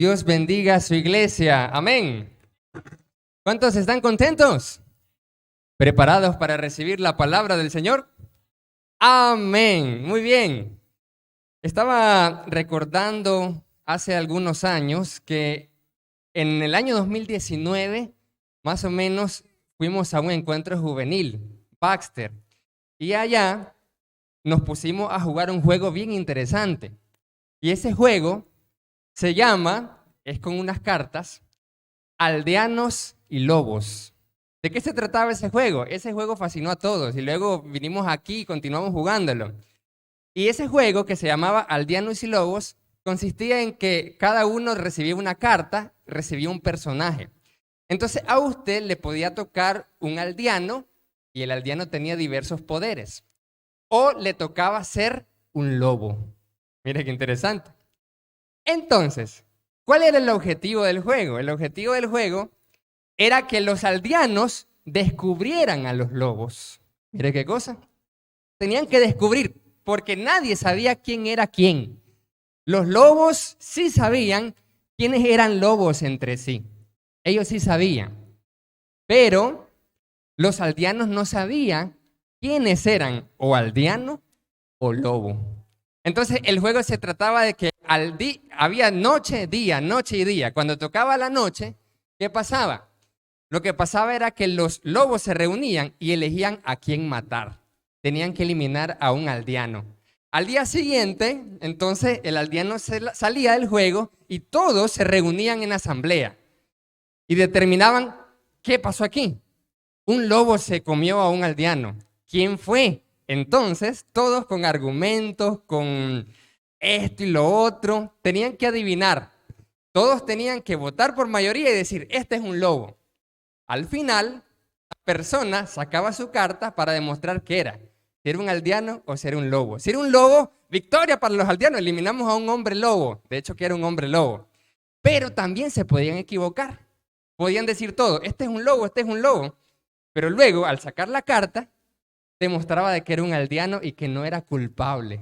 Dios bendiga a su iglesia. Amén. ¿Cuántos están contentos? ¿Preparados para recibir la palabra del Señor? Amén. Muy bien. Estaba recordando hace algunos años que en el año 2019, más o menos, fuimos a un encuentro juvenil, Baxter, y allá nos pusimos a jugar un juego bien interesante. Y ese juego es con unas cartas, Aldeanos y Lobos. ¿De qué se trataba ese juego? Ese juego fascinó a todos y luego vinimos aquí y continuamos jugándolo. Y ese juego, que se llamaba Aldeanos y Lobos, consistía en que cada uno recibía una carta, recibía un personaje. Entonces a usted le podía tocar un aldeano y el aldeano tenía diversos poderes. O le tocaba ser un lobo. Mire qué interesante. Entonces, ¿cuál era el objetivo del juego? El objetivo del juego era que los aldeanos descubrieran a los lobos. Mire qué cosa. Tenían que descubrir, porque nadie sabía quién era quién. Los lobos sí sabían quiénes eran lobos entre sí. Ellos sí sabían. Pero los aldeanos no sabían quiénes eran o aldeano o lobo. Entonces el juego se trataba de que había noche, día, noche y día. Cuando tocaba la noche, ¿qué pasaba? Lo que pasaba era que los lobos se reunían y elegían a quién matar. Tenían que eliminar a un aldeano. Al día siguiente, entonces, el aldeano salía del juego y todos se reunían en asamblea y determinaban qué pasó aquí. Un lobo se comió a un aldeano. ¿Quién fue? Entonces, todos con argumentos, con esto y lo otro, tenían que adivinar. Todos tenían que votar por mayoría y decir, este es un lobo. Al final, la persona sacaba su carta para demostrar qué era. Si era un aldeano o si era un lobo. Si era un lobo, victoria para los aldeanos. Eliminamos a un hombre lobo. De hecho, que era un hombre lobo. Pero también se podían equivocar. Podían decir todo, este es un lobo, este es un lobo. Pero luego, al sacar la carta, demostraba de que era un aldeano y que no era culpable.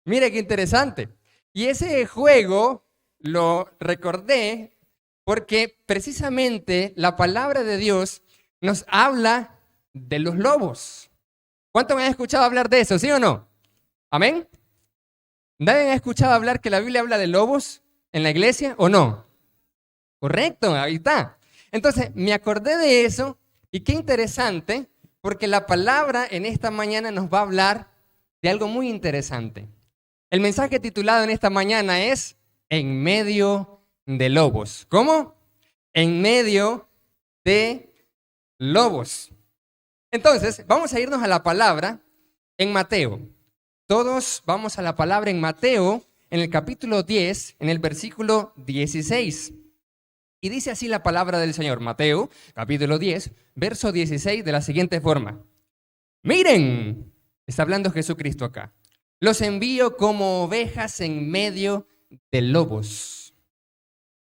Mire qué interesante. Y ese juego lo recordé porque precisamente la palabra de Dios nos habla de los lobos. ¿Cuántos me han escuchado hablar de eso, sí o no? ¿Amén? ¿Nadie ha escuchado hablar que la Biblia habla de lobos en la iglesia o no? Correcto, ahí está. Entonces, me acordé de eso y qué interesante, porque la palabra en esta mañana nos va a hablar de algo muy interesante. El mensaje titulado en esta mañana es En medio de lobos. ¿Cómo? En medio de lobos. Entonces, vamos a irnos a la palabra en Mateo. Todos vamos a la palabra en Mateo, en el capítulo 10, en el versículo 16. Y dice así la palabra del Señor, Mateo, capítulo 10, verso 16, de la siguiente forma. Miren, está hablando Jesucristo acá. Los envío como ovejas en medio de lobos.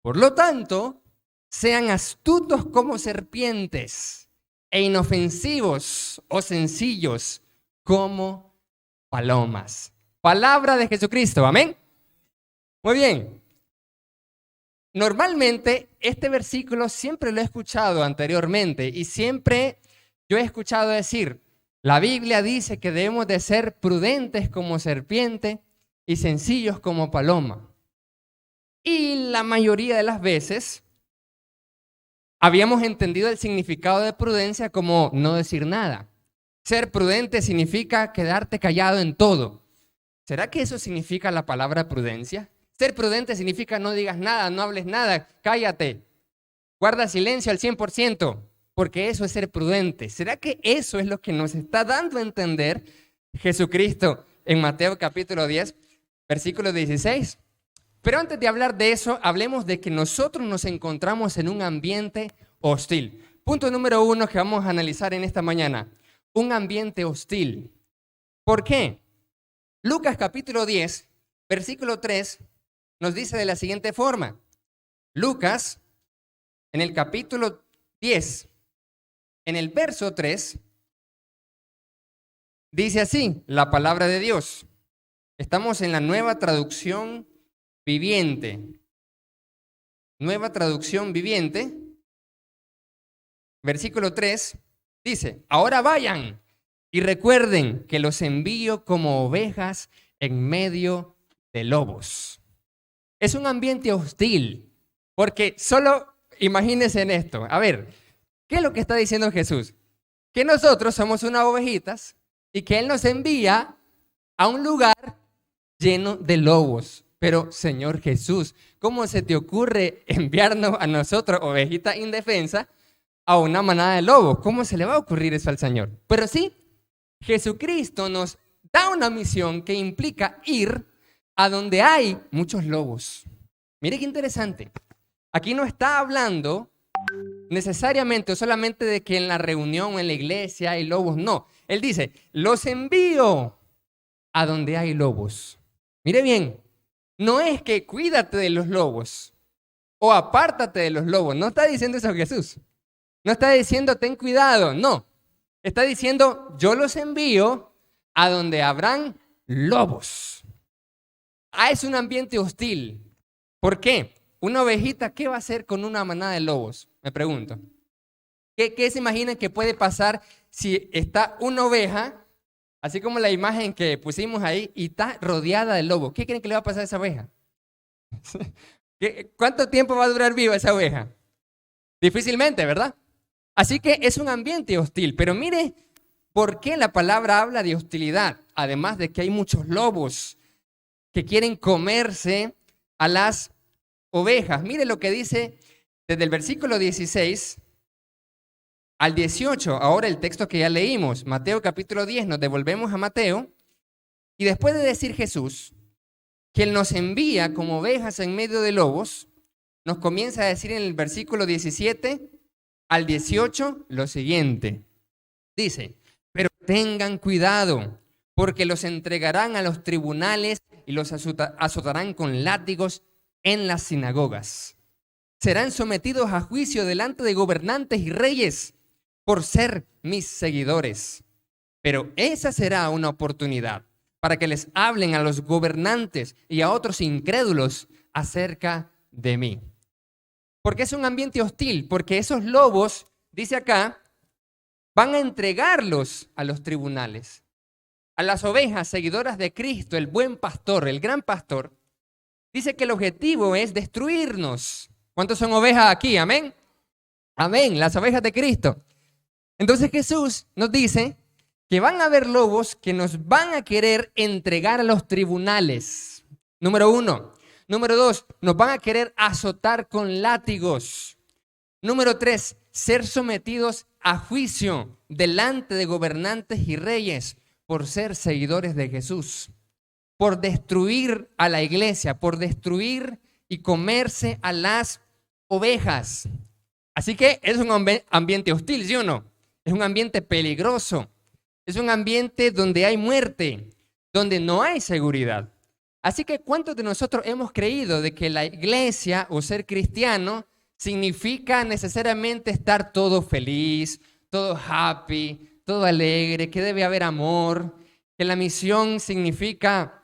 Por lo tanto, sean astutos como serpientes e inofensivos o sencillos como palomas. Palabra de Jesucristo, amén. Muy bien. Normalmente este versículo siempre lo he escuchado anteriormente y siempre yo he escuchado decir, la Biblia dice que debemos de ser prudentes como serpiente y sencillos como paloma. Y la mayoría de las veces habíamos entendido el significado de prudencia como no decir nada. Ser prudente significa quedarte callado en todo. ¿Será que eso significa la palabra prudencia? Ser prudente significa no digas nada, no hables nada, cállate, guarda silencio al 100%, porque eso es ser prudente. ¿Será que eso es lo que nos está dando a entender Jesucristo en Mateo capítulo 10, versículo 16? Pero antes de hablar de eso, hablemos de que nosotros nos encontramos en un ambiente hostil. Punto número 1 que vamos a analizar en esta mañana, un ambiente hostil. ¿Por qué? Lucas capítulo 10, versículo 3, nos dice de la siguiente forma. Lucas, en el capítulo 10, en el verso 3, dice así, la palabra de Dios. Estamos en la Nueva Traducción Viviente. Nueva Traducción Viviente, versículo 3, dice: ahora vayan y recuerden que los envío como ovejas en medio de lobos. Es un ambiente hostil, porque solo imagínense en esto. A ver, ¿qué es lo que está diciendo Jesús? Que nosotros somos unas ovejitas y que Él nos envía a un lugar lleno de lobos. Pero, Señor Jesús, ¿cómo se te ocurre enviarnos a nosotros, ovejitas indefensas, a una manada de lobos? ¿Cómo se le va a ocurrir eso al Señor? Pero sí, Jesucristo nos da una misión que implica ir a donde hay muchos lobos. Mire qué interesante. Aquí no está hablando necesariamente o solamente de que en la reunión o en la iglesia hay lobos. No, Él dice: los envío a donde hay lobos. Mire bien, no es que cuídate de los lobos o apártate de los lobos. No está diciendo eso Jesús. No está diciendo ten cuidado, no. Está diciendo yo los envío a donde habrán lobos. Es un ambiente hostil. ¿Por qué? Una ovejita, ¿qué va a hacer con una manada de lobos? Me pregunto. ¿Qué se imaginan que puede pasar si está una oveja, así como la imagen que pusimos ahí, y está rodeada de lobos? ¿Qué creen que le va a pasar a esa oveja? ¿Cuánto tiempo va a durar viva esa oveja? Difícilmente, ¿verdad? Así que es un ambiente hostil. Pero mire por qué la palabra habla de hostilidad. Además de que hay muchos lobos que quieren comerse a las ovejas. Mire lo que dice desde el versículo 16 al 18. Ahora el texto que ya leímos, Mateo capítulo 10, nos devolvemos a Mateo. Y después de decir Jesús que Él nos envía como ovejas en medio de lobos, nos comienza a decir en el versículo 17 al 18 lo siguiente. Dice: pero tengan cuidado, porque los entregarán a los tribunales y los azotarán con látigos en las sinagogas. Serán sometidos a juicio delante de gobernantes y reyes por ser mis seguidores. Pero esa será una oportunidad para que les hablen a los gobernantes y a otros incrédulos acerca de mí. ¿Por qué es un ambiente hostil? Porque esos lobos, dice acá, van a entregarlos a los tribunales. A las ovejas seguidoras de Cristo, el buen pastor, el gran pastor, dice que el objetivo es destruirnos. ¿Cuántos son ovejas aquí? Amén. Amén, las ovejas de Cristo. Entonces Jesús nos dice que van a haber lobos que nos van a querer entregar a los tribunales. Número 1. Número 2, nos van a querer azotar con látigos. Número 3, ser sometidos a juicio delante de gobernantes y reyes por ser seguidores de Jesús, por destruir a la iglesia, por destruir y comerse a las ovejas. Así que es un ambiente hostil, ¿sí o no? Es un ambiente peligroso. Es un ambiente donde hay muerte, donde no hay seguridad. Así que ¿cuántos de nosotros hemos creído de que la iglesia o ser cristiano significa necesariamente estar todo feliz, todo happy, todo alegre, que debe haber amor, que la misión significa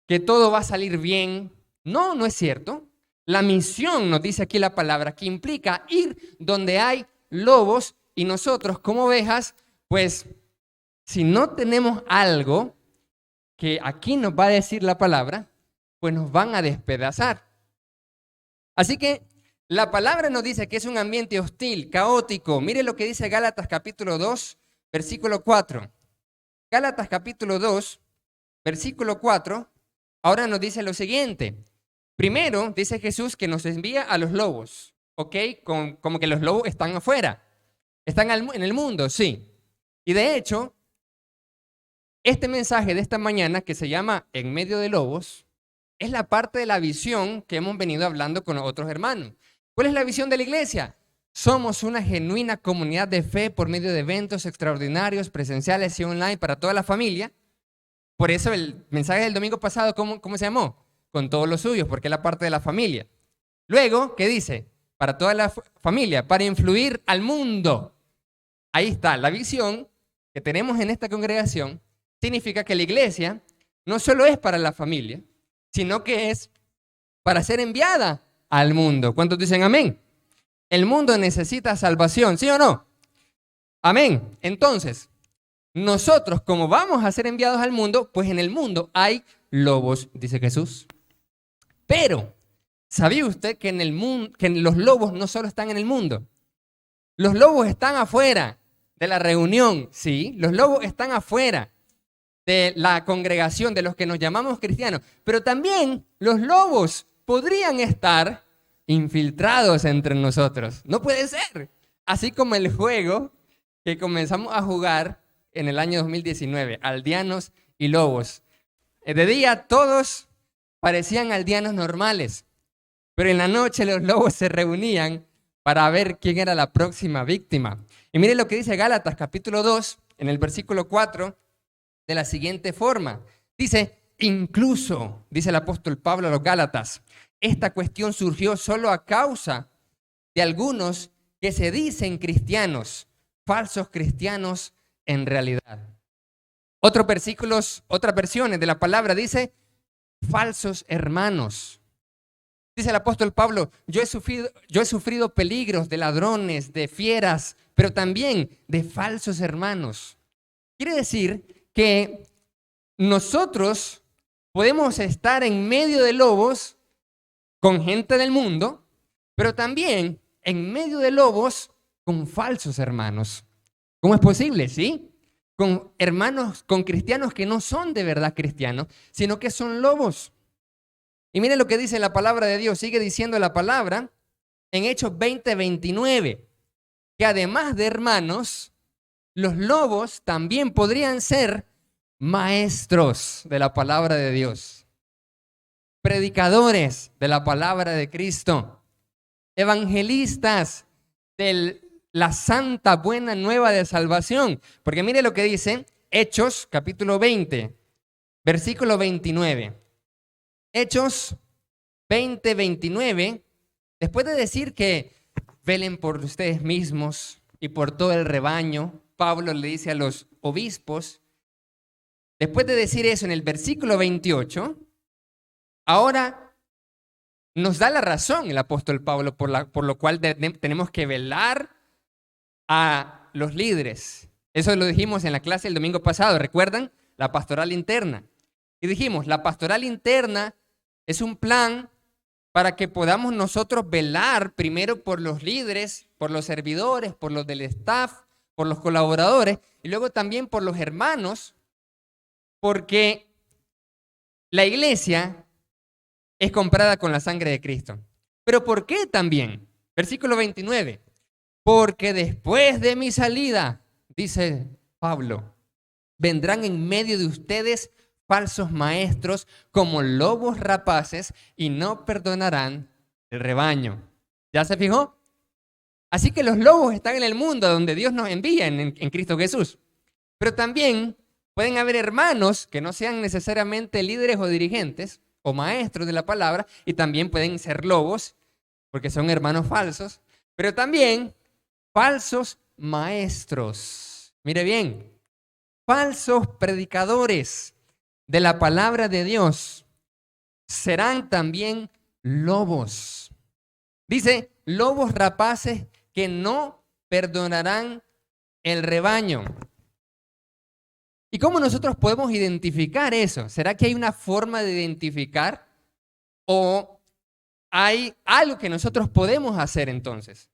que todo va a salir bien? No, no es cierto. La misión, nos dice aquí la palabra, que implica ir donde hay lobos y nosotros como ovejas, pues si no tenemos algo que aquí nos va a decir la palabra, pues nos van a despedazar. Así que la palabra nos dice que es un ambiente hostil, caótico. Mire lo que dice Gálatas capítulo 2, versículo 4. Gálatas capítulo 2, versículo 4, ahora nos dice lo siguiente. Primero, dice Jesús que nos envía a los lobos, ¿ok? Como que los lobos están afuera, están en el mundo, sí. Y de hecho, este mensaje de esta mañana que se llama En medio de lobos, es la parte de la visión que hemos venido hablando con otros hermanos. ¿Cuál es la visión de la iglesia? Somos una genuina comunidad de fe por medio de eventos extraordinarios, presenciales y online para toda la familia. Por eso el mensaje del domingo pasado, ¿cómo se llamó? Con todos los suyos, porque es la parte de la familia. Luego, ¿qué dice? Para toda la familia, para influir al mundo. Ahí está, la visión que tenemos en esta congregación significa que la iglesia no solo es para la familia, sino que es para ser enviada al mundo. ¿Cuántos dicen amén? El mundo necesita salvación, ¿sí o no? Amén. Entonces, nosotros como vamos a ser enviados al mundo, pues en el mundo hay lobos, dice Jesús. Pero, ¿sabía usted que que los lobos no solo están en el mundo? Los lobos están afuera de la reunión, sí, los lobos están afuera de la congregación, de los que nos llamamos cristianos, pero también los lobos podrían estar infiltrados entre nosotros. No puede ser. Así como el juego que comenzamos a jugar en el año 2019, aldeanos y lobos. De día todos parecían aldeanos normales, pero en la noche los lobos se reunían para ver quién era la próxima víctima. Y mire lo que dice Gálatas capítulo 2, en el versículo 4, de la siguiente forma. Dice, incluso, dice el apóstol Pablo a los Gálatas, esta cuestión surgió solo a causa de algunos que se dicen cristianos, falsos cristianos en realidad. Otros versículos, otras versiones de la palabra dice, falsos hermanos. Dice el apóstol Pablo, yo he sufrido peligros de ladrones, de fieras, pero también de falsos hermanos. Quiere decir que nosotros podemos estar en medio de lobos con gente del mundo, pero también en medio de lobos con falsos hermanos. ¿Cómo es posible? ¿Sí? Con hermanos, con cristianos que no son de verdad cristianos, sino que son lobos. Y miren lo que dice la palabra de Dios, sigue diciendo la palabra en Hechos 20:29, que además de hermanos, los lobos también podrían ser maestros de la palabra de Dios, predicadores de la palabra de Cristo, evangelistas de la santa buena nueva de salvación. Porque mire lo que dice Hechos capítulo 20, versículo 29. Hechos 20:29, después de decir que velen por ustedes mismos y por todo el rebaño, Pablo le dice a los obispos, después de decir eso en el versículo 28, ahora nos da la razón el apóstol Pablo por lo cual tenemos que velar a los líderes. Eso lo dijimos en la clase el domingo pasado, ¿recuerdan? La pastoral interna. Y dijimos, la pastoral interna es un plan para que podamos nosotros velar primero por los líderes, por los servidores, por los del staff, por los colaboradores y luego también por los hermanos, porque la iglesia es comprada con la sangre de Cristo. ¿Pero por qué también? Versículo 29. Porque después de mi salida, dice Pablo, vendrán en medio de ustedes falsos maestros como lobos rapaces y no perdonarán el rebaño. ¿Ya se fijó? Así que los lobos están en el mundo donde Dios nos envía en Cristo Jesús. Pero también pueden haber hermanos que no sean necesariamente líderes o dirigentes o maestros de la palabra y también pueden ser lobos porque son hermanos falsos, pero también falsos maestros. Mire bien, falsos predicadores de la palabra de Dios serán también lobos. Dice, lobos rapaces que no perdonarán el rebaño. ¿Y cómo nosotros podemos identificar eso? ¿Será que hay una forma de identificar o hay algo que nosotros podemos hacer entonces?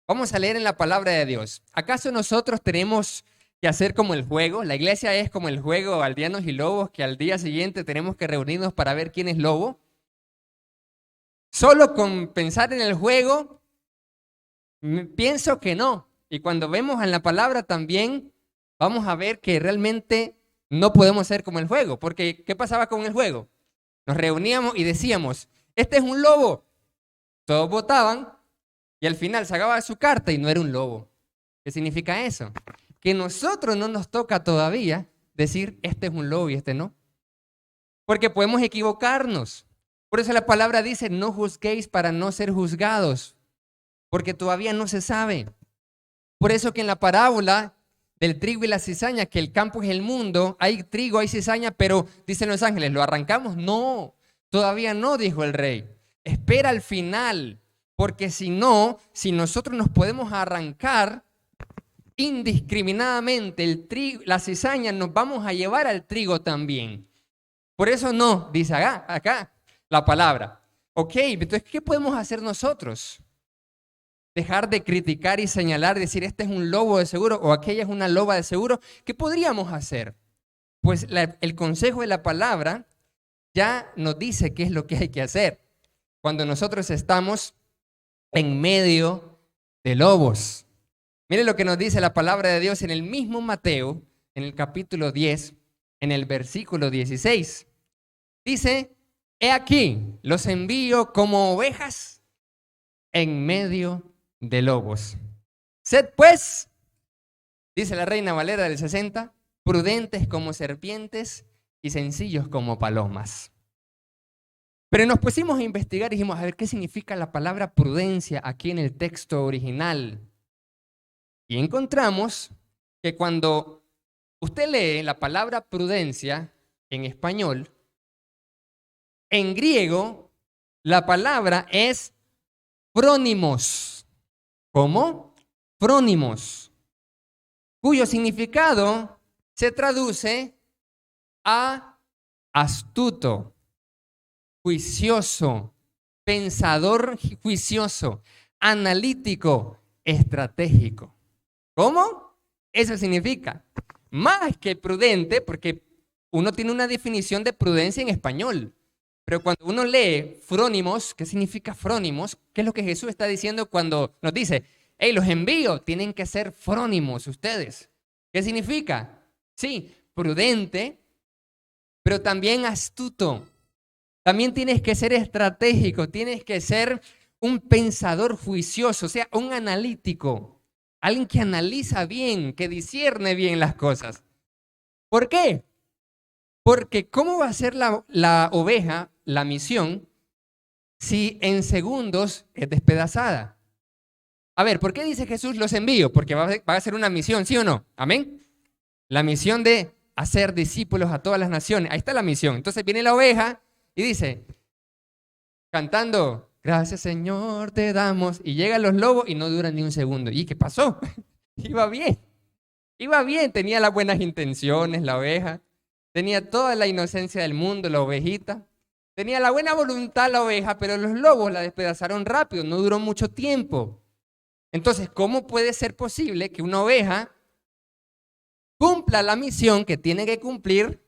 Vamos a leer en la palabra de Dios. ¿Acaso nosotros tenemos que hacer como el juego? La iglesia es como el juego aldeanos y lobos, que al día siguiente tenemos que reunirnos para ver quién es lobo. Solo con pensar en el juego, pienso que no. Y cuando vemos en la palabra también, vamos a ver que realmente no podemos ser como el juego. Porque, ¿qué pasaba con el juego? Nos reuníamos y decíamos, este es un lobo. Todos votaban y al final sacaba su carta y no era un lobo. ¿Qué significa eso? Que nosotros no nos toca todavía decir, este es un lobo y este no. Porque podemos equivocarnos. Por eso la palabra dice, no juzguéis para no ser juzgados. Porque todavía no se sabe. Por eso que en la parábola del trigo y la cizaña, que el campo es el mundo, hay trigo, hay cizaña, pero dicen los ángeles, ¿lo arrancamos? No, todavía no, dijo el rey. espera al final, porque si no, si nosotros nos podemos arrancar indiscriminadamente el trigo, la cizaña, nos vamos a llevar al trigo también. Por eso no, dice acá la palabra. Ok, entonces, ¿qué podemos hacer nosotros? Dejar de criticar y señalar, decir, este es un lobo de seguro o aquella es una loba de seguro. ¿Qué podríamos hacer? Pues el consejo de la palabra ya nos dice qué es lo que hay que hacer cuando nosotros estamos en medio de lobos. Mire lo que nos dice la palabra de Dios en el mismo Mateo, en el capítulo 10, en el versículo 16. Dice, he aquí, los envío como ovejas en medio de lobos. Sed pues, dice la Reina Valera del 60, prudentes como serpientes y sencillos como palomas. Pero nos pusimos a investigar y dijimos, a ver, ¿qué significa la palabra prudencia aquí en el texto original? Y encontramos que cuando usted lee la palabra prudencia en español, en griego la palabra es frónimos. ¿Cómo? Frónimos, cuyo significado se traduce a astuto, juicioso, pensador juicioso, analítico, estratégico. ¿Cómo? Eso significa más que prudente, porque uno tiene una definición de prudencia en español. Pero cuando uno lee frónimos, ¿qué significa frónimos? ¿Qué es lo que Jesús está diciendo cuando nos dice, hey, los envío, tienen que ser frónimos ustedes? ¿Qué significa? Sí, prudente, pero también astuto. También tienes que ser estratégico, tienes que ser un pensador juicioso, o sea, un analítico. Alguien que analiza bien, que discierne bien las cosas. ¿Por qué? Porque ¿cómo va a ser la oveja, la misión, si en segundos es despedazada? A ver, ¿por qué dice Jesús los envío? Porque va a ser una misión, ¿sí o no? Amén. La misión de hacer discípulos a todas las naciones. Ahí está la misión. Entonces viene la oveja y dice, cantando, gracias Señor te damos. Y llegan los lobos y no duran ni un segundo. ¿Y qué pasó? Iba bien, tenía las buenas intenciones la oveja, tenía toda la inocencia del mundo la ovejita, tenía la buena voluntad la oveja, pero los lobos la despedazaron rápido, no duró mucho tiempo. Entonces, ¿cómo puede ser posible que una oveja cumpla la misión que tiene que cumplir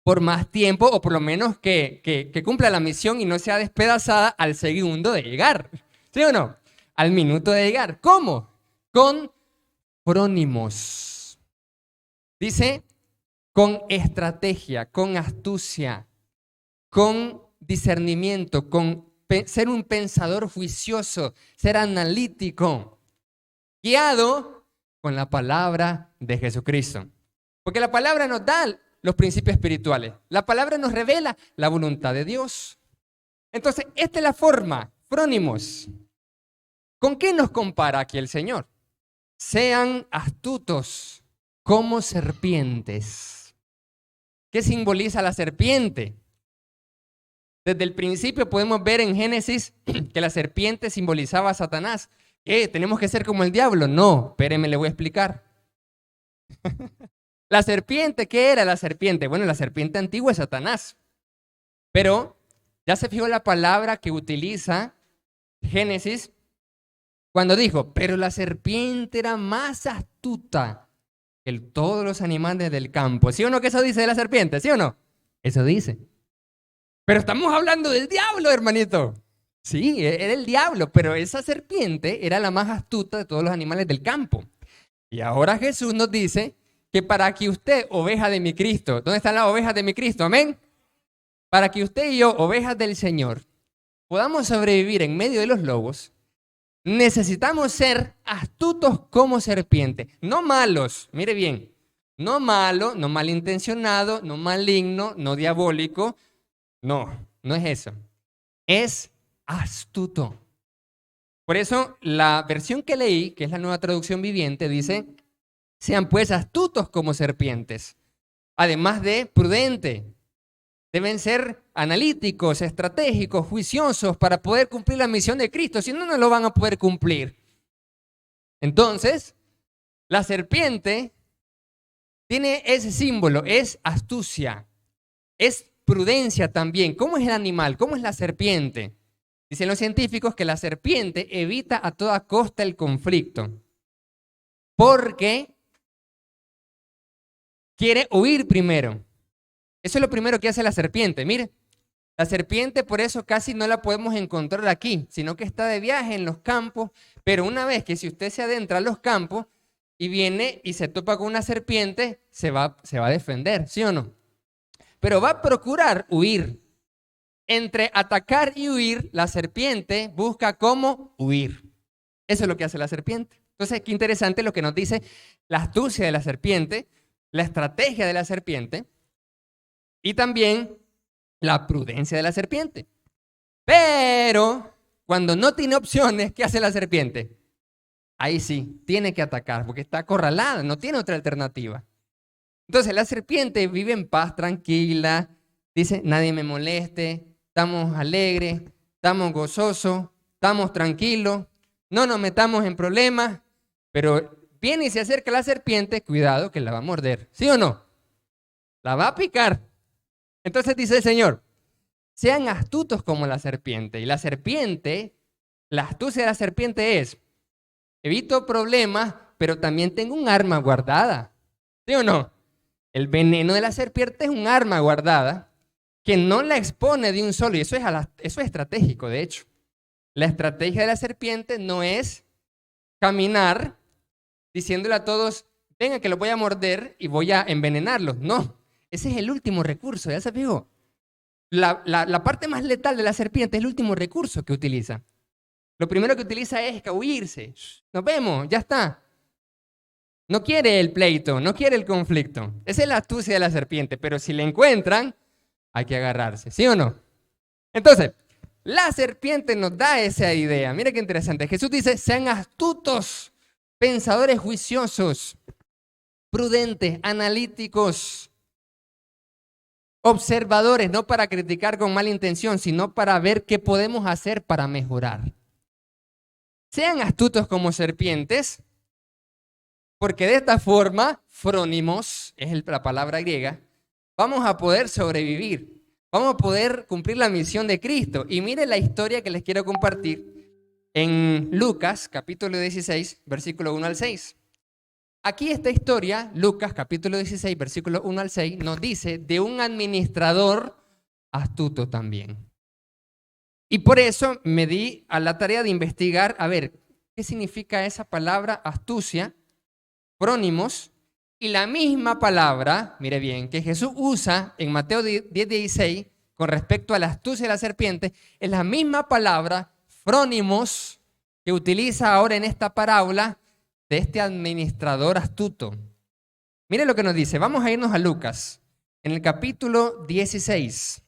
por más tiempo, o por lo menos que cumpla la misión y no sea despedazada al segundo de llegar? ¿Sí o no? Al minuto de llegar. ¿Cómo? Con frónimos. Dice, con estrategia, con astucia, con discernimiento, con ser un pensador juicioso, ser analítico, guiado con la palabra de Jesucristo. Porque la palabra nos da los principios espirituales. La palabra nos revela la voluntad de Dios. Entonces, esta es la forma, frónimos. ¿Con qué nos compara aquí el Señor? Sean astutos como serpientes. ¿Qué simboliza la serpiente? Desde el principio podemos ver en Génesis que la serpiente simbolizaba a Satanás. ¿Tenemos que ser como el diablo? No, espéreme, le voy a explicar. La serpiente, ¿qué era la serpiente? Bueno, la serpiente antigua es Satanás. Pero ya se fijó la palabra que utiliza Génesis cuando dijo, pero la serpiente era más astuta que todos los animales del campo. ¿Sí o no que eso dice de la serpiente? ¿Sí o no? Eso dice. Pero estamos hablando del diablo, hermanito. Sí, era el diablo, pero esa serpiente era la más astuta de todos los animales del campo. Y ahora Jesús nos dice que para que usted, oveja de mi Cristo, ¿dónde están las ovejas de mi Cristo? Amén. Para que usted y yo, ovejas del Señor, podamos sobrevivir en medio de los lobos, necesitamos ser astutos como serpiente, no malos, mire bien, no malo, no malintencionado, no maligno, no diabólico, no es eso, es astuto. Por eso la versión que leí, que es la Nueva Traducción Viviente, dice, sean pues astutos como serpientes, además de prudente. Deben ser analíticos, estratégicos, juiciosos para poder cumplir la misión de Cristo. Si no, no lo van a poder cumplir. Entonces, la serpiente tiene ese símbolo, es astucia, es prudencia también. ¿Cómo es el animal? ¿Cómo es la serpiente? Dicen los científicos que la serpiente evita a toda costa el conflicto porque quiere huir primero. Eso es lo primero que hace la serpiente. Mire, la serpiente por eso casi no la podemos encontrar aquí, sino que está de viaje en los campos, pero una vez que si usted se adentra a los campos y viene y se topa con una serpiente, se va a defender, ¿sí o no? Pero va a procurar huir. Entre atacar y huir, la serpiente busca cómo huir. Eso es lo que hace la serpiente. Entonces, qué interesante lo que nos dice la astucia de la serpiente, la estrategia de la serpiente y también la prudencia de la serpiente. Pero cuando no tiene opciones, ¿qué hace la serpiente? Ahí sí, tiene que atacar porque está acorralada, no tiene otra alternativa. Entonces la serpiente vive en paz, tranquila, dice, nadie me moleste, estamos alegres, estamos gozosos, estamos tranquilos, no nos metamos en problemas, pero viene y se acerca la serpiente, cuidado que la va a morder, ¿sí o no? La va a picar. Entonces dice el Señor, sean astutos como la serpiente. Y la serpiente, la astucia de la serpiente es, evito problemas, pero también tengo un arma guardada, ¿sí o no? El veneno de la serpiente es un arma guardada que no la expone de un solo, y eso es estratégico, de hecho. La estrategia de la serpiente no es caminar diciéndole a todos, venga que los voy a morder y voy a envenenarlos. No, ese es el último recurso, ya se fijó. La parte más letal de la serpiente es el último recurso que utiliza. Lo primero que utiliza es escabullirse. Nos vemos, ya está. No quiere el pleito, no quiere el conflicto. Esa es la astucia de la serpiente, pero si la encuentran, hay que agarrarse, ¿sí o no? Entonces, la serpiente nos da esa idea. Mira qué interesante. Jesús dice, sean astutos, pensadores juiciosos, prudentes, analíticos, observadores, no para criticar con mala intención, sino para ver qué podemos hacer para mejorar. Sean astutos como serpientes, porque de esta forma, frónimos, es la palabra griega, vamos a poder sobrevivir, vamos a poder cumplir la misión de Cristo. Y mire la historia que les quiero compartir en Lucas, capítulo 16, versículo 1 al 6. Aquí esta historia, Lucas, capítulo 16, versículo 1 al 6, nos dice de un administrador astuto también. Y por eso me di a la tarea de investigar, a ver, ¿qué significa esa palabra astucia? Prónimos, y la misma palabra, mire bien, que Jesús usa en Mateo 10:16 con respecto a la astucia de la serpiente, es la misma palabra, frónimos, que utiliza ahora en esta parábola de este administrador astuto. Mire lo que nos dice, vamos a irnos a Lucas, en el capítulo 16.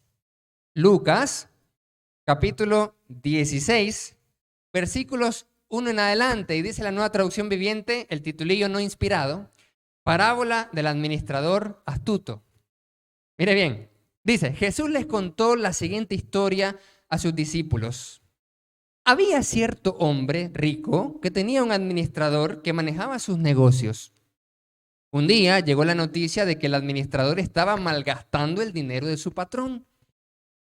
Lucas, capítulo 16, versículos 1 en adelante, y dice la Nueva Traducción Viviente, el titulillo no inspirado, parábola del administrador astuto. Mire bien, dice, Jesús les contó la siguiente historia a sus discípulos. Había cierto hombre rico que tenía un administrador que manejaba sus negocios. Un día llegó la noticia de que el administrador estaba malgastando el dinero de su patrón.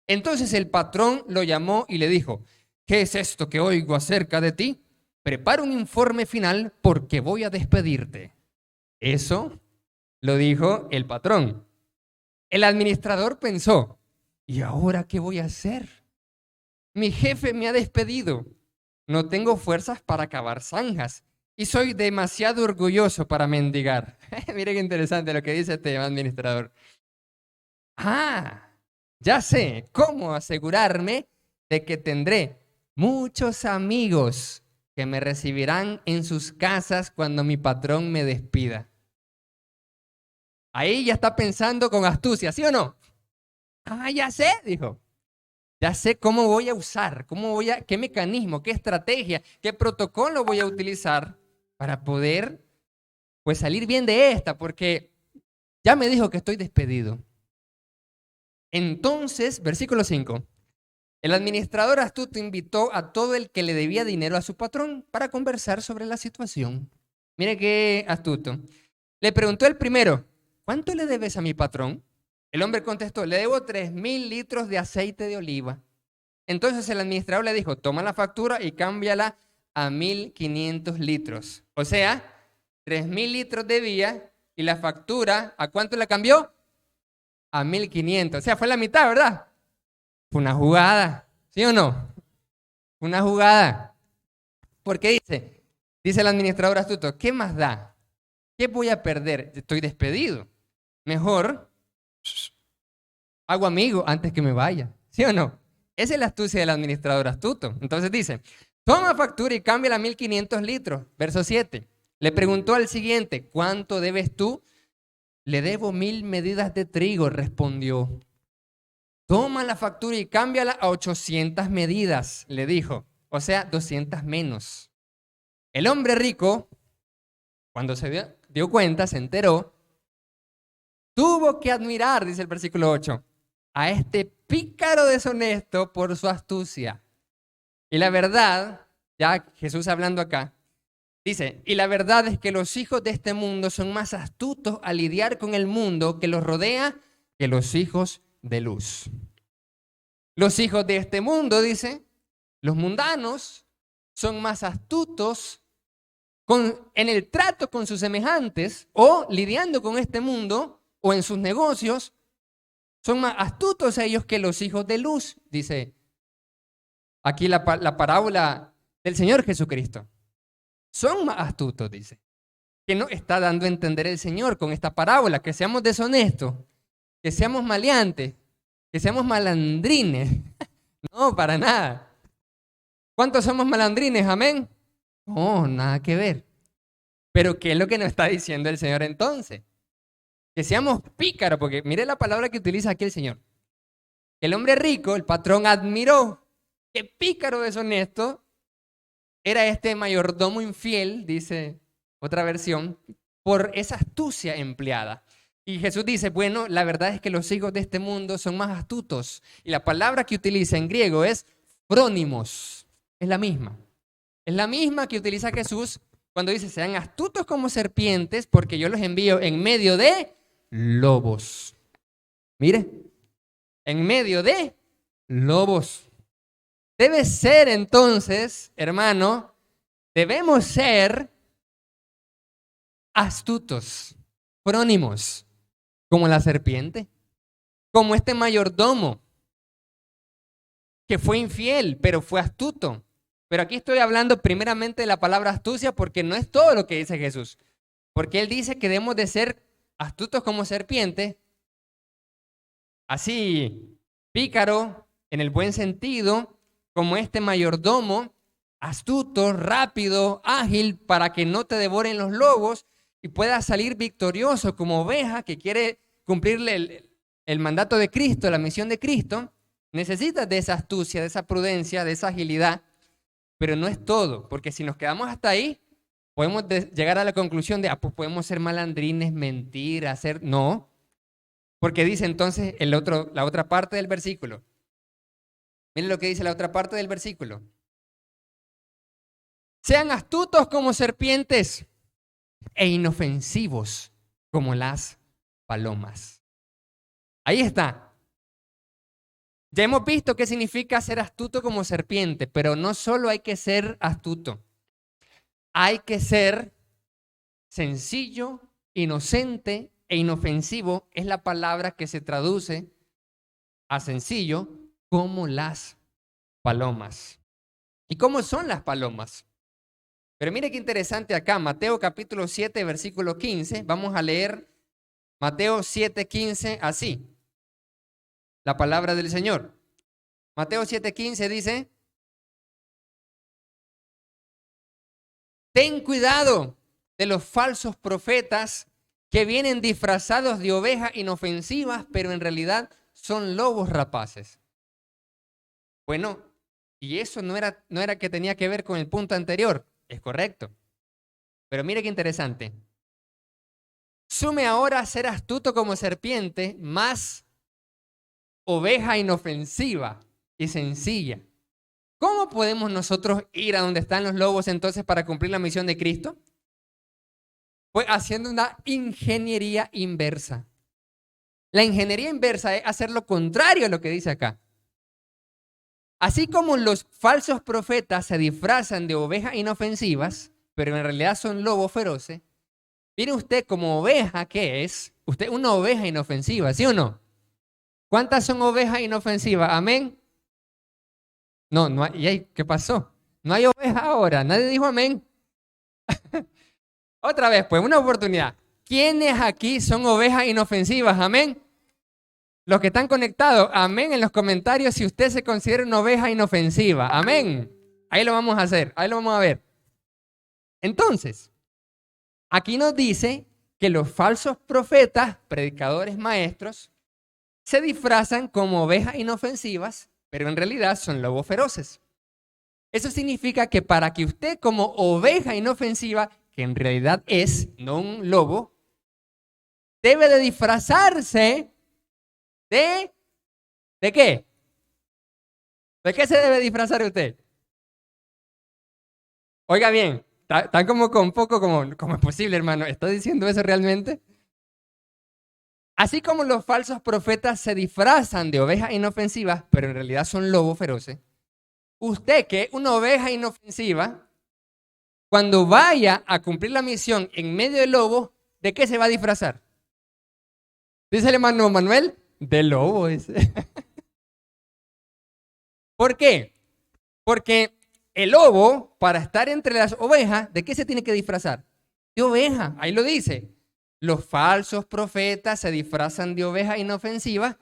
Entonces el patrón lo llamó y le dijo, ¿qué es esto que oigo acerca de ti? Prepara un informe final porque voy a despedirte. Eso lo dijo el patrón. El administrador pensó, ¿y ahora qué voy a hacer? Mi jefe me ha despedido. No tengo fuerzas para cavar zanjas y soy demasiado orgulloso para mendigar. Mire qué interesante lo que dice este administrador. Ya sé cómo asegurarme de que tendré muchos amigos que me recibirán en sus casas cuando mi patrón me despida. Ahí ya está pensando con astucia, ¿sí o no? Ya sé, dijo. Ya sé cómo voy a usar, qué mecanismo, qué estrategia, qué protocolo voy a utilizar para poder, pues, salir bien de esta, porque ya me dijo que estoy despedido. Entonces, versículo 5. El administrador astuto invitó a todo el que le debía dinero a su patrón para conversar sobre la situación. Mire qué astuto. Le preguntó el primero, ¿cuánto le debes a mi patrón? El hombre contestó, le debo 3.000 litros de aceite de oliva. Entonces el administrador le dijo, toma la factura y cámbiala a 1.500 litros. O sea, 3.000 litros debía y la factura, ¿a cuánto la cambió? A 1.500. O sea, fue la mitad, ¿verdad? Fue una jugada, ¿sí o no? Una jugada. Porque dice el administrador astuto, ¿qué más da? ¿Qué voy a perder? Estoy despedido. Mejor hago amigo antes que me vaya, ¿sí o no? Esa es la astucia del administrador astuto. Entonces dice, toma factura y cámbiala a 1.500 litros. Verso 7. Le preguntó al siguiente, ¿cuánto debes tú? Le debo 1.000 medidas de trigo, respondió. Toma la factura y cámbiala a 800 medidas, le dijo. O sea, 200 menos. El hombre rico, cuando se dio cuenta, se enteró, tuvo que admirar, dice el versículo 8, a este pícaro deshonesto por su astucia. Y la verdad, ya Jesús hablando acá, dice, y la verdad es que los hijos de este mundo son más astutos a lidiar con el mundo que los rodea que los hijos de luz. Los hijos de este mundo, dice, los mundanos, son más astutos en el trato con sus semejantes o lidiando con este mundo o en sus negocios. Son más astutos ellos que los hijos de luz, dice aquí la parábola del Señor Jesucristo. Son más astutos, dice. Que nos está dando a entender el Señor con esta parábola, que seamos deshonestos, que seamos maleantes, que seamos malandrines. No, para nada. ¿Cuántos somos malandrines? Amén. No, nada que ver. Pero ¿qué es lo que nos está diciendo el Señor entonces? Que seamos pícaros, porque mire la palabra que utiliza aquí el Señor. El hombre rico, el patrón, admiró que pícaro deshonesto era este mayordomo infiel, dice otra versión, por esa astucia empleada. Y Jesús dice, bueno, la verdad es que los hijos de este mundo son más astutos. Y la palabra que utiliza en griego es frónimos. Es la misma. Es la misma que utiliza Jesús cuando dice, sean astutos como serpientes, porque yo los envío en medio de lobos. Mire, en medio de lobos. Debe ser entonces, hermano, debemos ser astutos, frónimos, como la serpiente, como este mayordomo que fue infiel, pero fue astuto. Pero aquí estoy hablando primeramente de la palabra astucia porque no es todo lo que dice Jesús. Porque Él dice que debemos de ser astutos como serpiente, así pícaro en el buen sentido, como este mayordomo, astuto, rápido, ágil, para que no te devoren los lobos y puedas salir victorioso como oveja que quiere cumplirle el mandato de Cristo, la misión de Cristo. Necesitas de esa astucia, de esa prudencia, de esa agilidad, pero no es todo, porque si nos quedamos hasta ahí, podemos llegar a la conclusión de, pues podemos ser malandrines, mentir, hacer... No, porque dice entonces la otra parte del versículo. Miren lo que dice la otra parte del versículo. Sean astutos como serpientes e inofensivos como las palomas. Ahí está. Ya hemos visto qué significa ser astuto como serpiente, pero no solo hay que ser astuto. Hay que ser sencillo, inocente e inofensivo. Es la palabra que se traduce a sencillo como las palomas. ¿Y cómo son las palomas? Pero mire qué interesante acá, Mateo capítulo 7, versículo 15. Vamos a leer Mateo 7, 15 así. La palabra del Señor. Mateo 7, 15 dice, ten cuidado de los falsos profetas que vienen disfrazados de ovejas inofensivas, pero en realidad son lobos rapaces. Bueno, y eso no era que tenía que ver con el punto anterior. Es correcto. Pero mire qué interesante. Sume ahora a ser astuto como serpiente, más oveja inofensiva y sencilla. ¿Cómo podemos nosotros ir a donde están los lobos entonces para cumplir la misión de Cristo? Pues haciendo una ingeniería inversa. La ingeniería inversa es hacer lo contrario a lo que dice acá. Así como los falsos profetas se disfrazan de ovejas inofensivas, pero en realidad son lobos feroces, mire usted como oveja que es, usted es una oveja inofensiva, ¿sí o no? ¿Cuántas son ovejas inofensivas? Amén. No, no hay. ¿Qué pasó? No hay oveja ahora. Nadie dijo amén. Otra vez, pues, una oportunidad. ¿Quiénes aquí son ovejas inofensivas? Amén. Los que están conectados, amén en los comentarios si usted se considera una oveja inofensiva. Amén. Ahí lo vamos a hacer. Ahí lo vamos a ver. Entonces, aquí nos dice que los falsos profetas, predicadores maestros, se disfrazan como ovejas inofensivas, pero en realidad son lobos feroces. Eso significa que para que usted como oveja inofensiva, que en realidad es, no un lobo, debe de disfrazarse ¿de qué? ¿De qué se debe disfrazar usted? Oiga bien, está como con poco, como es posible, hermano. ¿Está diciendo eso realmente? Así como los falsos profetas se disfrazan de ovejas inofensivas, pero en realidad son lobos feroces, usted que es una oveja inofensiva, cuando vaya a cumplir la misión en medio del lobo, ¿de qué se va a disfrazar? Dice el hermano Manuel, de lobo. ¿Por qué? Porque el lobo, para estar entre las ovejas, ¿de qué se tiene que disfrazar? De oveja, ahí lo dice. Los falsos profetas se disfrazan de ovejas inofensivas,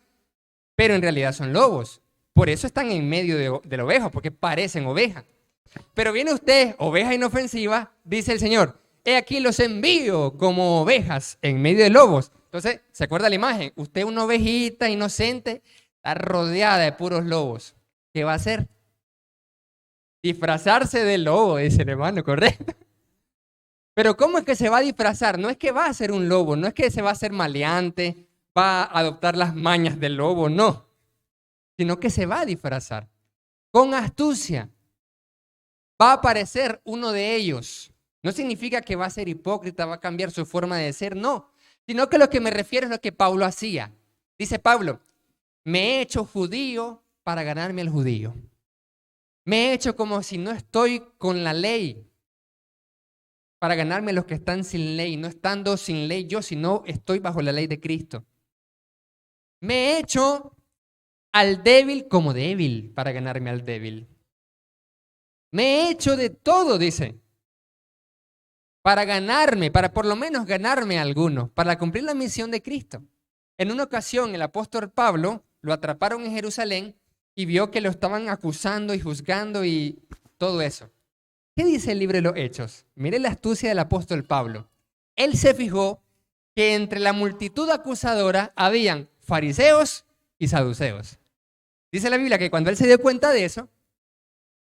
pero en realidad son lobos. Por eso están en medio de la oveja, porque parecen ovejas. Pero viene usted, oveja inofensiva, dice el Señor, he aquí los envío como ovejas en medio de lobos. Entonces, ¿se acuerda la imagen? Usted una ovejita inocente, está rodeada de puros lobos. ¿Qué va a hacer? Disfrazarse de lobo, dice el hermano, ¿correcto? Pero ¿cómo es que se va a disfrazar? No es que va a ser un lobo, no es que se va a hacer maleante, va a adoptar las mañas del lobo, no. Sino que se va a disfrazar con astucia. Va a aparecer uno de ellos. No significa que va a ser hipócrita, va a cambiar su forma de ser, no. Sino que lo que me refiero es lo que Pablo hacía. Dice Pablo, me he hecho judío para ganarme al judío. Me he hecho como si no estoy con la ley para ganarme a los que están sin ley, no estando sin ley yo, sino estoy bajo la ley de Cristo. Me he hecho al débil como débil para ganarme al débil. Me he hecho de todo, dice, para ganarme, para por lo menos ganarme a algunos, para cumplir la misión de Cristo. En una ocasión el apóstol Pablo lo atraparon en Jerusalén y vio que lo estaban acusando y juzgando y todo eso. ¿Qué dice el libro de los Hechos? Mire la astucia del apóstol Pablo. Él se fijó que entre la multitud acusadora habían fariseos y saduceos. Dice la Biblia que cuando él se dio cuenta de eso,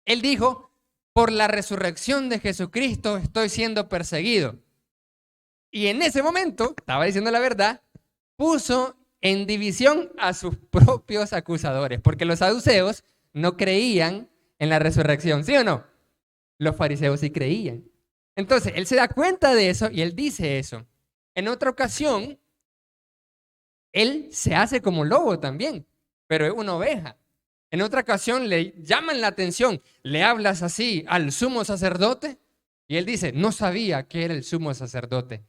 él dijo, por la resurrección de Jesucristo estoy siendo perseguido. Y en ese momento, estaba diciendo la verdad, puso en división a sus propios acusadores, porque los saduceos no creían en la resurrección, ¿sí o no? Los fariseos sí creían. Entonces, él se da cuenta de eso y él dice eso. En otra ocasión, él se hace como lobo también, pero es una oveja. En otra ocasión le llaman la atención, le hablas así al sumo sacerdote y él dice, no sabía que era el sumo sacerdote.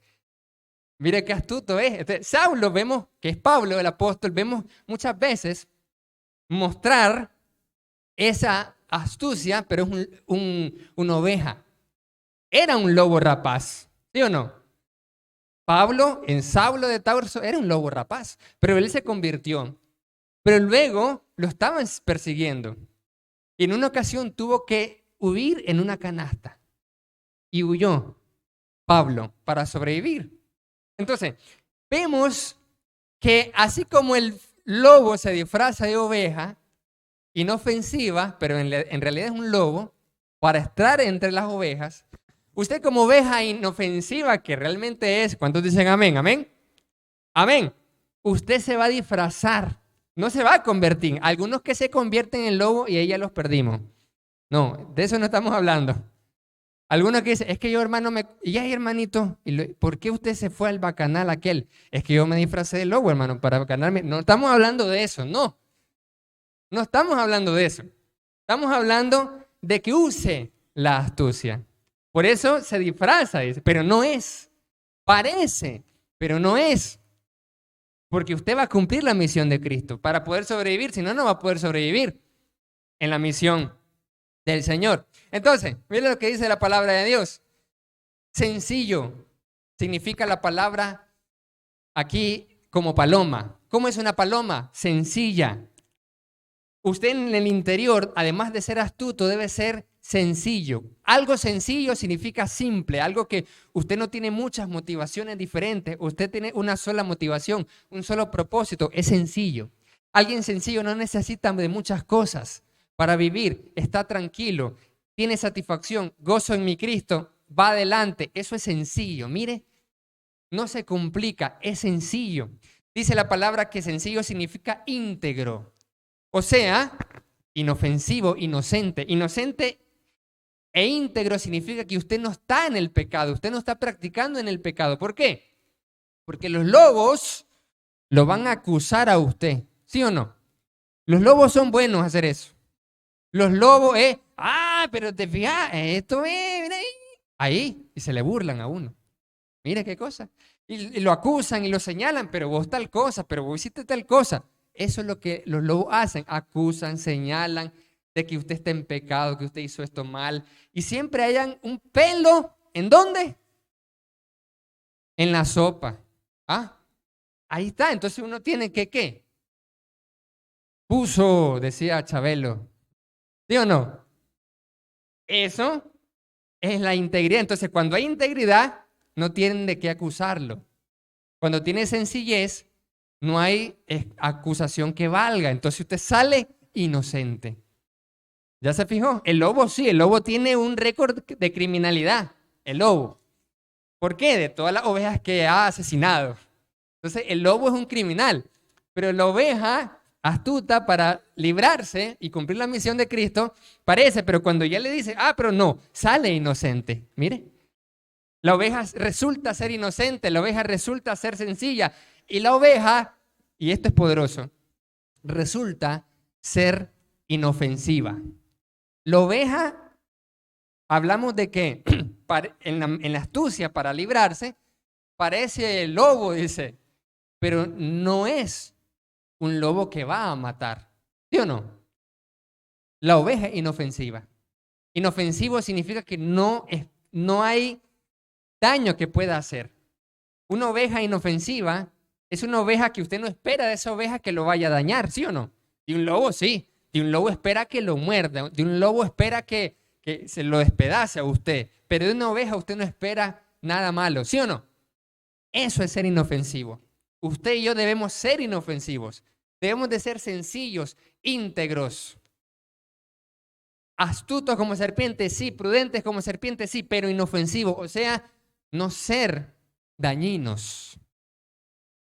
Mire qué astuto es. Entonces, Saulo, vemos que es Pablo el apóstol, vemos muchas veces mostrar esa astucia, pero es una oveja. Era un lobo rapaz, ¿sí o no? Pablo en Saulo de Tarso era un lobo rapaz, pero él se convirtió. Pero luego lo estaban persiguiendo. Y en una ocasión tuvo que huir en una canasta. Y huyó Pablo para sobrevivir. Entonces, vemos que así como el lobo se disfraza de oveja, inofensiva, pero en realidad es un lobo, para estar entre las ovejas, usted como oveja inofensiva que realmente es, ¿cuántos dicen amén? ¿Amén? Amén. Usted se va a disfrazar No se va a convertir. Algunos que se convierten en lobo y ahí ya los perdimos. No, de eso no estamos hablando. Algunos que dicen, es que yo hermano y ay hermanito, ¿por qué usted se fue al bacanal aquel? Es que yo me disfracé de lobo, hermano, para bacanarme. No estamos hablando de eso, no. No estamos hablando de eso. Estamos hablando de que use la astucia. Por eso se disfraza, dice, pero no es. Parece, pero no es. Porque usted va a cumplir la misión de Cristo para poder sobrevivir. Si no, no va a poder sobrevivir en la misión del Señor. Entonces, miren lo que dice la palabra de Dios. Sencillo significa la palabra aquí como paloma. ¿Cómo es una paloma? Sencilla. Usted en el interior, además de ser astuto, debe ser sencillo. Algo sencillo significa simple, algo que usted no tiene muchas motivaciones diferentes, usted tiene una sola motivación, un solo propósito, es sencillo. Alguien sencillo no necesita de muchas cosas para vivir, está tranquilo, tiene satisfacción, gozo en mi Cristo, va adelante, eso es sencillo. Mire, no se complica, es sencillo. Dice la palabra que sencillo significa íntegro. O sea, inofensivo, inocente. Inocente e íntegro significa que usted no está en el pecado, usted no está practicando en el pecado. ¿Por qué? Porque los lobos lo van a acusar a usted, ¿sí o no? Los lobos son buenos a hacer eso. Los lobos pero te fijas, esto es, mira ahí, y se le burlan a uno. Mira qué cosa. Y lo acusan y lo señalan, pero vos tal cosa, pero vos hiciste tal cosa. Eso es lo que los lobos hacen, acusan, señalan de que usted está en pecado, que usted hizo esto mal. Y siempre hayan un pelo, ¿en dónde? En la sopa. Ahí está, entonces uno tiene que, ¿qué? Puso, decía Chabelo. ¿Sí o no? Eso es la integridad. Entonces, cuando hay integridad, no tienen de qué acusarlo. Cuando tiene sencillez, no hay acusación que valga. Entonces usted sale inocente. ¿Ya se fijó? El lobo sí, el lobo tiene un récord de criminalidad. El lobo. ¿Por qué? De todas las ovejas que ha asesinado. Entonces el lobo es un criminal. Pero la oveja astuta para librarse y cumplir la misión de Cristo, parece, pero cuando ya le dice, pero no, sale inocente. Mire, la oveja resulta ser inocente, la oveja resulta ser sencilla. Y la oveja, y esto es poderoso, resulta ser inofensiva. La oveja, hablamos de que en la astucia para librarse, parece el lobo, dice, pero no es un lobo que va a matar. ¿Sí o no? La oveja es inofensiva. Inofensivo significa que no hay daño que pueda hacer. Una oveja inofensiva es una oveja que usted no espera de esa oveja que lo vaya a dañar, ¿sí o no? De un lobo sí, de un lobo espera que lo muerda, de un lobo espera que se lo despedace a usted, pero de una oveja usted no espera nada malo, ¿sí o no? Eso es ser inofensivo. Usted y yo debemos ser inofensivos, debemos de ser sencillos, íntegros, astutos como serpientes, sí, prudentes como serpientes, sí, pero inofensivos, o sea, no ser dañinos.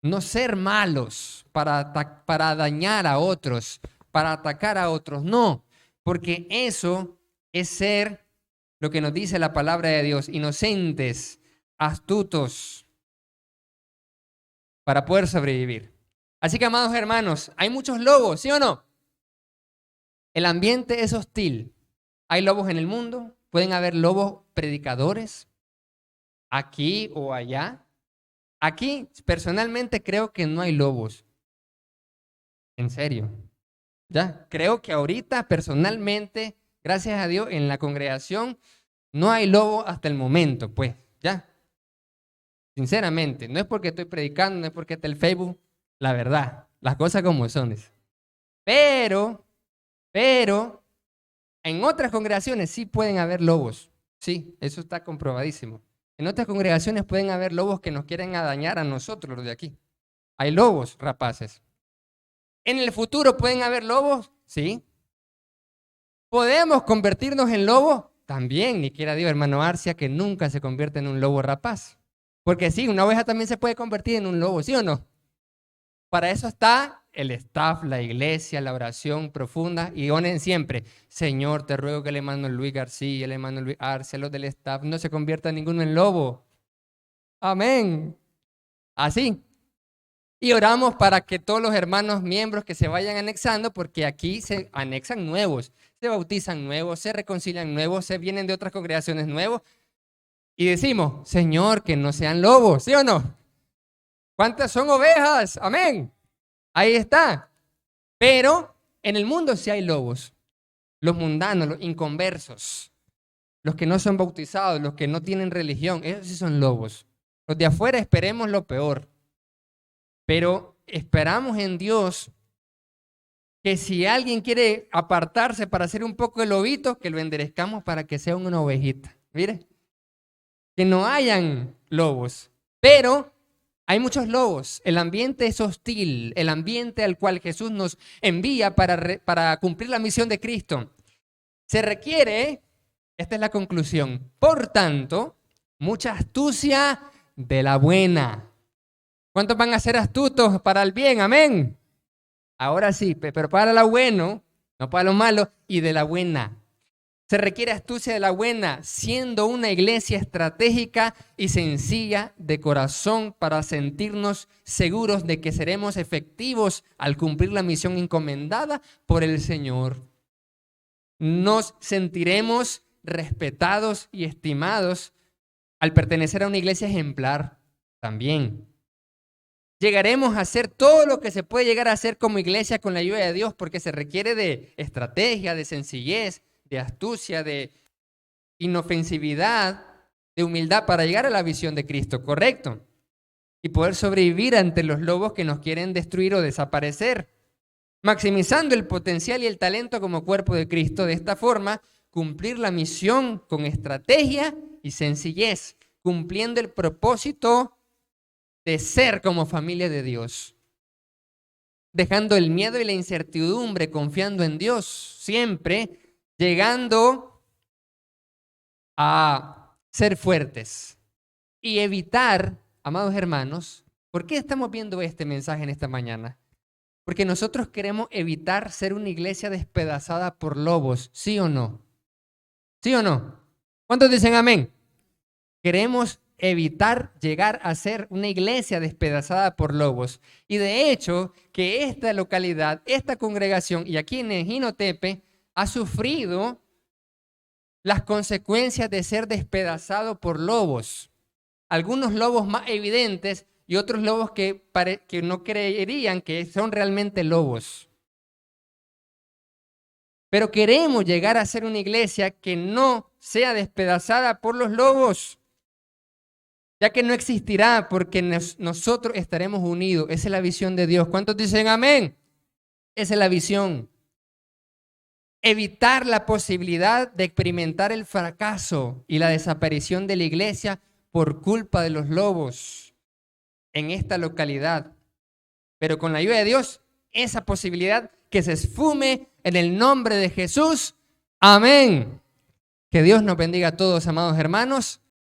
No ser malos para dañar a otros, para atacar a otros, no, porque eso es ser lo que nos dice la palabra de Dios, inocentes, astutos, para poder sobrevivir. Así que, amados hermanos, hay muchos lobos, ¿sí o no? El ambiente es hostil. Hay lobos en el mundo, pueden haber lobos predicadores, aquí o allá. Aquí, personalmente, creo que no hay lobos. En serio. Ya, creo que ahorita, personalmente, gracias a Dios, en la congregación no hay lobo hasta el momento, pues, ya. Sinceramente, no es porque estoy predicando, no es porque está el Facebook, la verdad, las cosas como son. Pero, en otras congregaciones sí pueden haber lobos. Sí, eso está comprobadísimo. En otras congregaciones pueden haber lobos que nos quieren dañar a nosotros, los de aquí. Hay lobos rapaces. ¿En el futuro pueden haber lobos? Sí. ¿Podemos convertirnos en lobos? También, ni quiera Dios, hermano Arcia, que nunca se convierte en un lobo rapaz. Porque sí, una oveja también se puede convertir en un lobo, ¿sí o no? Para eso está el staff, la iglesia, la oración profunda y oren siempre, Señor, te ruego que el hermano Luis García, el hermano Luis Arce, los del staff, no se convierta ninguno en lobo. Amén. Así. Y oramos para que todos los hermanos miembros que se vayan anexando, porque aquí se anexan nuevos, se bautizan nuevos, se reconcilian nuevos, se vienen de otras congregaciones nuevos. Y decimos, Señor, que no sean lobos, ¿sí o no? ¿Cuántas son ovejas? Amén. Ahí está. Pero en el mundo sí hay lobos. Los mundanos, los inconversos, los que no son bautizados, los que no tienen religión, esos sí son lobos. Los de afuera esperemos lo peor. Pero esperamos en Dios que si alguien quiere apartarse para hacer un poco de lobito, que lo enderezcamos para que sea una ovejita. Mire, que no hayan lobos. Pero hay muchos lobos. El ambiente es hostil. El ambiente al cual Jesús nos envía para cumplir la misión de Cristo. Se requiere, esta es la conclusión, por tanto, mucha astucia de la buena. ¿Cuántos van a ser astutos para el bien? Amén. Ahora sí, pero para lo bueno, no para lo malo, y de la buena. Se requiere astucia de la buena, siendo una iglesia estratégica y sencilla de corazón para sentirnos seguros de que seremos efectivos al cumplir la misión encomendada por el Señor. Nos sentiremos respetados y estimados al pertenecer a una iglesia ejemplar también. Llegaremos a hacer todo lo que se puede llegar a hacer como iglesia con la ayuda de Dios, porque se requiere de estrategia, de sencillez, de astucia, de inofensividad, de humildad para llegar a la visión de Cristo, ¿correcto? Y poder sobrevivir ante los lobos que nos quieren destruir o desaparecer, maximizando el potencial y el talento como cuerpo de Cristo. De esta forma, cumplir la misión con estrategia y sencillez, cumpliendo el propósito de ser como familia de Dios, dejando el miedo y la incertidumbre, confiando en Dios siempre, llegando a ser fuertes y evitar, amados hermanos, ¿por qué estamos viendo este mensaje en esta mañana? Porque nosotros queremos evitar ser una iglesia despedazada por lobos, ¿sí o no? ¿Sí o no? ¿Cuántos dicen amén? Queremos evitar llegar a ser una iglesia despedazada por lobos. Y de hecho, que esta localidad, esta congregación, y aquí en Ejinotepe, ha sufrido las consecuencias de ser despedazado por lobos. Algunos lobos más evidentes y otros lobos que no creerían que son realmente lobos. Pero queremos llegar a ser una iglesia que no sea despedazada por los lobos, ya que no existirá porque nosotros estaremos unidos. Esa es la visión de Dios. ¿Cuántos dicen amén? Esa es la visión. Evitar la posibilidad de experimentar el fracaso y la desaparición de la iglesia por culpa de los lobos en esta localidad. Pero con la ayuda de Dios, esa posibilidad que se esfume en el nombre de Jesús. Amén. Que Dios nos bendiga a todos, amados hermanos.